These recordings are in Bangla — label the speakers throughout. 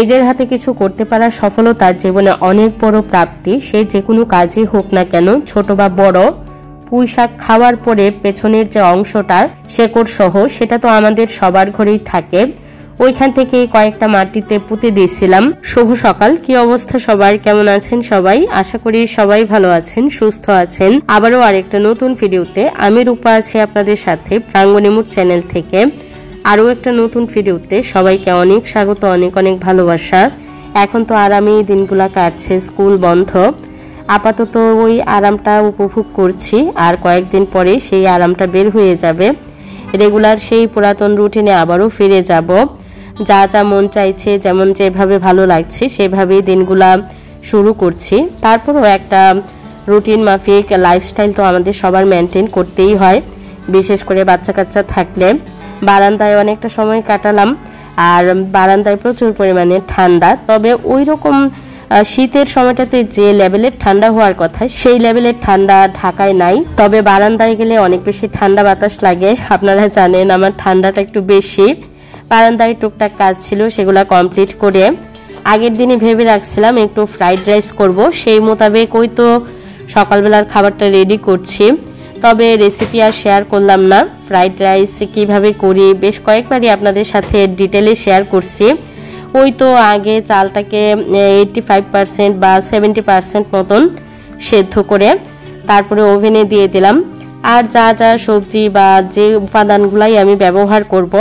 Speaker 1: নিজের হাতে কিছু করতে পারা সফলতা জীবনে অনেক বড় প্রাপ্তি। সে যে কোনো কাজই হোক না কেন, ছোট বা বড়। পুঁই শাক খাওয়ার পরে পেছনের যে অংশটা শেকড় সহ, সেটা তো আমাদের সবার ঘরেই থাকে। ওইখান থেকে কয়েকটা মাটিতে পুঁতে দিয়েছিলাম। শুভ সকাল, কি অবস্থা সবার, কেমন আছেন সবাই? আশা করি সবাই ভালো আছেন, সুস্থ আছেন। আবারও আরেকটা নতুন ভিডিওতে আমি রূপা আছি আপনাদের সাথে প্রাঙ্গণী মুড চ্যানেল থেকে। আরও একটা নতুন ভিডিওতে সবাইকে অনেক স্বাগত, অনেক অনেক ভালোবাসা। এখন তো আরামে দিনগুলা কাটছে, স্কুল বন্ধ। আপাতত ওই আরামটা উপভোগ করছি, আর কয়েকদিন পরে সেই আরামটা বের হয়ে যাবে। রেগুলার সেই পুরাতন রুটিনে আবারও ফিরে যাব। যা যা মন চাইছে, যেমন যেভাবে ভালো লাগছে সেভাবেই দিনগুলা শুরু করছি। তারপরও একটা রুটিন মাফিক লাইফস্টাইল তো আমাদের সবার মেনটেন করতেই হয়, বিশেষ করে বাচ্চা কাচ্চা থাকলে। বারান্দায় অনেকটা সময় কাটালাম, আর বারান্দায় প্রচুর পরিমাণে ঠান্ডা। তবে ওই রকম শীতের সময়টাতে যে লেভেলের ঠান্ডা হওয়ার কথা, সেই লেভেলের ঠান্ডা ঢাকায় নাই। তবে বারান্দায় গেলে অনেক বেশি ঠান্ডা বাতাস লাগে। আপনারা জানেন আমার ঠান্ডাটা একটু বেশি। বারান্দায় টুকটাক কাজ ছিল, সেগুলা কমপ্লিট করে আগের দিনে ভেবে রাখছিলাম একটু ফ্রাইড রাইস করব। সেই মোতাবেক ওই তো সকালবেলার খাবারটা রেডি করছি। তবে রেসিপি আর শেয়ার করলাম না। ফ্রাইড রাইস কিভাবে করি বেশ কয়েকবারই আপনাদের সাথে ডিটেলে শেয়ার করছি। ওই তো আগে চালটাকে 85% বা 70% মতন সেদ্ধ করে তারপরে ওভেনে দিয়ে দিলাম। আর যা যা সবজি বা যে উপাদানগুলাই আমি ব্যবহার করব,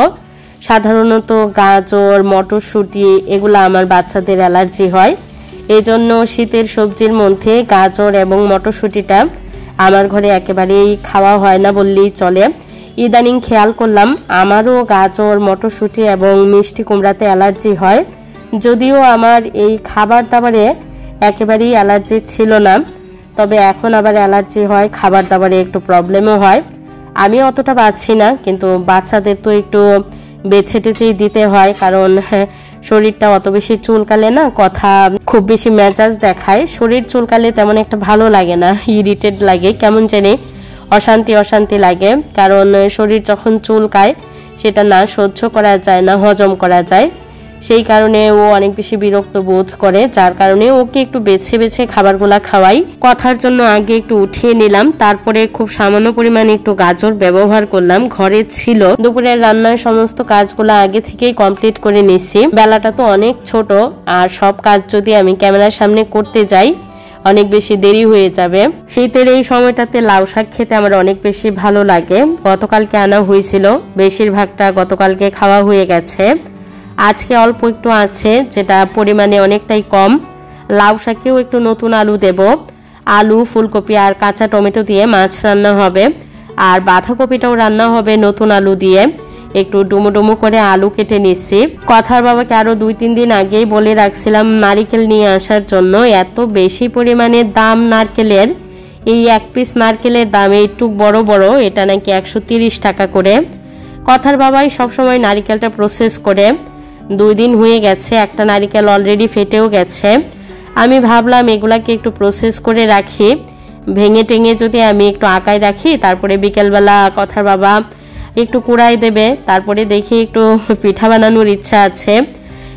Speaker 1: সাধারণত গাজর, মটরশুঁটি, এগুলো আমার বাচ্চাদের অ্যালার্জি হয়। এই জন্য শীতের সবজির মধ্যে গাজর এবং মটরশুঁটিটা আমার ঘরে একেবারেই খাওয়া হয় না বললেই চলে। ইদানিং খেয়াল করলাম আমারও গাজর, মটরশুঁটি এবং মিষ্টি কুমড়াতে অ্যালার্জি হয়। যদিও আমার এই খাবার দাবারে একেবারেই অ্যালার্জি ছিল না, তবে এখন আবার অ্যালার্জি হয়, খাবার দাবারে একটু প্রবলেমও হয়। আমি অতটা পাচ্ছি না, কিন্তু বাচ্চাদের তো একটু বেছে টেছেই দিতে হয়, কারণ শরীরটা অত বেশি চুলকালে না, কথা খুব বেশি মেজাজ দেখায়। শরীর চুলকালে তেমন একটা ভালো লাগে না, ইরিটেট লাগে, কেমন জানি অশান্তি অশান্তি লাগে। কারণ শরীর যখন চুলকায় সেটা না সহ্য করা যায়, না হজম করা যায়। সেই কারণে ও অনেক বেশি বিরক্ত বোধ করে, যার কারণে ওকে একটু বেছে বেছে খাবারগুলা খাওয়াই। কথার জন্য আগে একটু উঠিয়ে নিলাম, তারপরে খুব সামান্য পরিমাণে একটু গাজর ব্যবহার করলাম, ঘরে ছিল। দুপুরের রান্নার সমস্ত কাজগুলো আগে থেকেই কমপ্লিট করে নিচ্ছি। বেলাটা তো অনেক ছোট, আর সব কাজ যদি আমি ক্যামেরার সামনে করতে যাই অনেক বেশি দেরি হয়ে যাবে। শীতের এই সময়টাতে লাউ শাক খেতে আমার অনেক বেশি ভালো লাগে। গতকালকে আনা হয়েছিল, বেশিরভাগটা গতকালকে খাওয়া হয়ে গেছে। আজকে অল্প একটু আছে, যেটা পরিমাণে অনেকটাই কম। লাউ শাকেও একটু নতুন আলু দেব। আলু, ফুলকপি আর কাঁচা টমেটো দিয়ে মাছ রান্না হবে, আর বাঁধাকপিটাও রান্না হবে নতুন আলু দিয়ে। একটু ডুমো ডুমো করে আলু কেটে নিচ্ছি। কথার বাবাকে আরো 2-3 দিন আগেই বলে রাখছিলাম নারিকেল নিয়ে আসার জন্য। এত বেশি পরিমাণে দাম নারকেলের, এই এক পিস নারকেলের দাম একটু বড় বড়, এটা নাকি 130 টাকা করে। কথার বাবাই সবসময় নারিকেলটা প্রসেস করে। 2 দিন হয়ে গেছে, একটা নারিকেল অলরেডি ফেটেও গেছে। আমি ভাবলাম এগুলাকে একটু প্রসেস করে রাখি, ভেঙে টেঙে যদি আমি একটু আঁকায় রাখি, তারপরে বিকেলবেলা কথার বাবা একটু কুড়াই দেবে। তারপরে দেখি একটু পিঠা বানানোর ইচ্ছা আছে।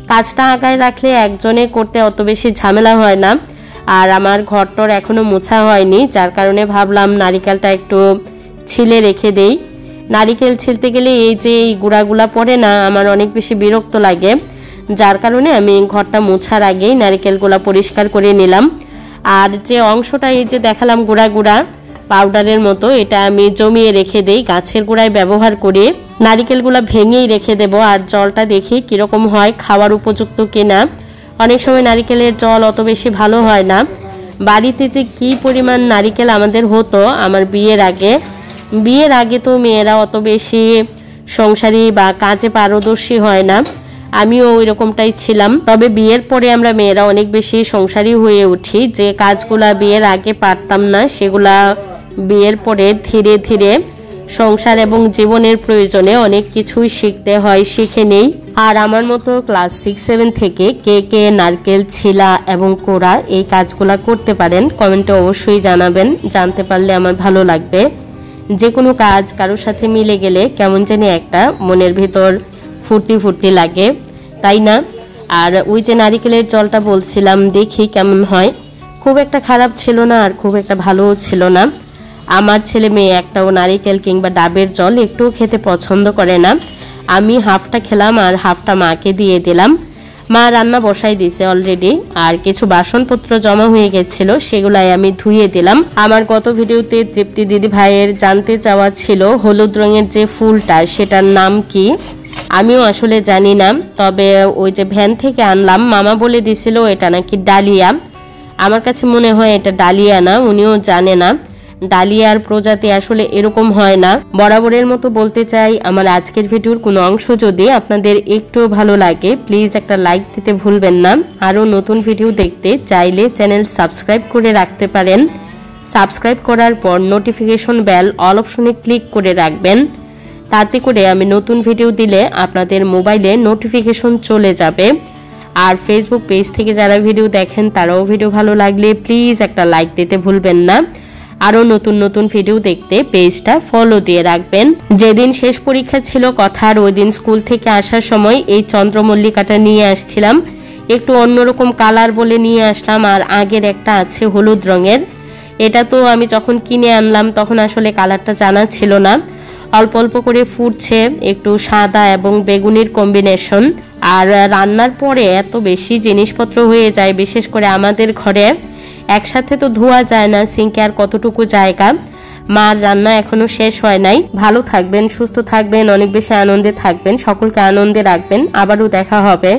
Speaker 1: কাজটা আঁকায় রাখলে একজনে করতে অত বেশি ঝামেলা হয় না। আর আমার ঘরটর এখনো মোছা হয়নি, যার কারণে ভাবলাম নারিকেলটা একটু ছিলে রেখে দেই। নারিকেল ছিলতে গেলে এই যে এই গুঁড়াগুলা পড়ে না, আমার অনেক বেশি বিরক্ত লাগে, যার কারণে আমি ঘরটা মোছার আগেই নারিকেলগুলা পরিষ্কার করে নিলাম। আর যে অংশটা এই যে দেখালাম গুঁড়া গুঁড়া পাউডারের মতো, এটা আমি জমিয়ে রেখে দেই, গাছের গোড়ায় ব্যবহার করি। নারিকেলগুলা ভেঙেই রেখে দেব, আর জলটা দেখি কিরকম হয়, খাওয়ার উপযুক্ত কিনা। অনেক সময় নারিকেলের জল অত বেশি ভালো হয় না। বাড়িতে যে কি পরিমাণ নারিকেল আমাদের হতো আমার বিয়ের আগে তো মেয়েরা অত বেশি সংসারী বা কাজে পারদর্শী হয় না, আমিও ওই রকমটাই ছিলাম। তবে বিয়ের পরে আমরা মেয়েরা অনেক বেশি সংসারী হয়ে উঠি। যে কাজগুলা বিয়ের আগে পারতাম না, সেগুলা বিয়ের পরে ধীরে ধীরে সংসার এবং জীবনের প্রয়োজনে অনেক কিছুই শিখতে হয়, শিখে নেই। আর আমার মতো ক্লাস 6-7 থেকে কে কে নারকেল ছিলা এবং কোড়া এই কাজগুলা করতে পারেন কমেন্টে অবশ্যই জানাবেন, জানতে পারলে আমার ভালো লাগবে। যে কোনো কাজ কারোর সাথে মিলে গেলে কেমন জানি একটা মনের ভিতর ফুর্তি ফুর্তি লাগে, তাই না? আর ওই যে নারিকেলের জলটা বলছিলাম, দেখি কেমন হয়। খুব একটা খারাপ ছিল না আর খুব একটা ভালোও ছিল না। আমার ছেলে মেয়ে একটাও নারিকেল কিংবা ডাবের জল একটু খেতে পছন্দ করে না। আমি হাফটা খেলাম আর হাফটা মাকে দিয়ে দিলাম। মা রান্না বসাই দিয়েছে অলরেডি, আর কিছু বাসনপত্র জমা হয়ে গেছিল, সেগুলাই আমি ধুয়ে দিলাম। আমার গত ভিডিওতে তৃপ্তি দিদি ভাইয়ের জানতে চাওয়া ছিল হলুদ রঙের যে ফুলটা সেটার নাম কি। আমিও আসলে জানি না, তবে ওই যে ভ্যান থেকে আনলাম, মামা বলে দিছিল এটা নাকি ডালিয়া। আমার কাছে মনে হয় এটা ডালিয়া না, উনিও জানে না। ডালিয়ার প্রজাতি আসলে এরকম হয় না। বরাবরের মতো বলতে চাই, আমার আজকের ভিডিওর কোনো অংশ যদি আপনাদের একটু ভালো লাগে প্লিজ একটা লাইক দিতে ভুলবেন না। আরও নতুন ভিডিও দেখতে চাইলে চ্যানেল সাবস্ক্রাইব করে রাখতে পারেন। সাবস্ক্রাইব করার পর নোটিফিকেশন বেল অল অপশনে ক্লিক করে রাখবেন, তাতে করে আমি নতুন ভিডিও দিলে আপনাদের মোবাইলে নোটিফিকেশন চলে যাবে। আর ফেসবুক পেজ থেকে যারা ভিডিও দেখেন তারাও ভিডিও ভালো লাগলে প্লিজ একটা লাইক দিতে ভুলবেন না। আরো নতুন নতুন ভিডিও দেখতে পেজটা ফলো দিয়ে রাখবেন। যেদিন শেষ পরীক্ষা ছিল কথার, ওই দিন স্কুল থেকে আসার সময় এই চন্দ্রমল্লিকাটা নিয়ে আসছিলাম, একটু অন্যরকম কালার বলে নিয়ে আসলাম। আর আগের একটা আছে হলুদ রঙের, এটা তো আমি যখন কিনে আনলাম তখন আসলে কালারটা জানা ছিল না। অল্প অল্প করে ফুটছে, একটু সাদা এবং বেগুনির কম্বিনেশন। আর রান্নার পরে এত বেশি জিনিসপত্র হয়ে যায়, বিশেষ করে আমাদের ঘরে একসাথে তো ধোয়া যায় না, সিঙ্কে আর কতটুকু জায়গা। মার রান্না এখনো শেষ হয় নাই। ভালো থাকবেন, সুস্থ থাকবেন, অনেক বেশি আনন্দে থাকবেন, সকলকে আনন্দে রাখবেন। আবারও দেখা হবে।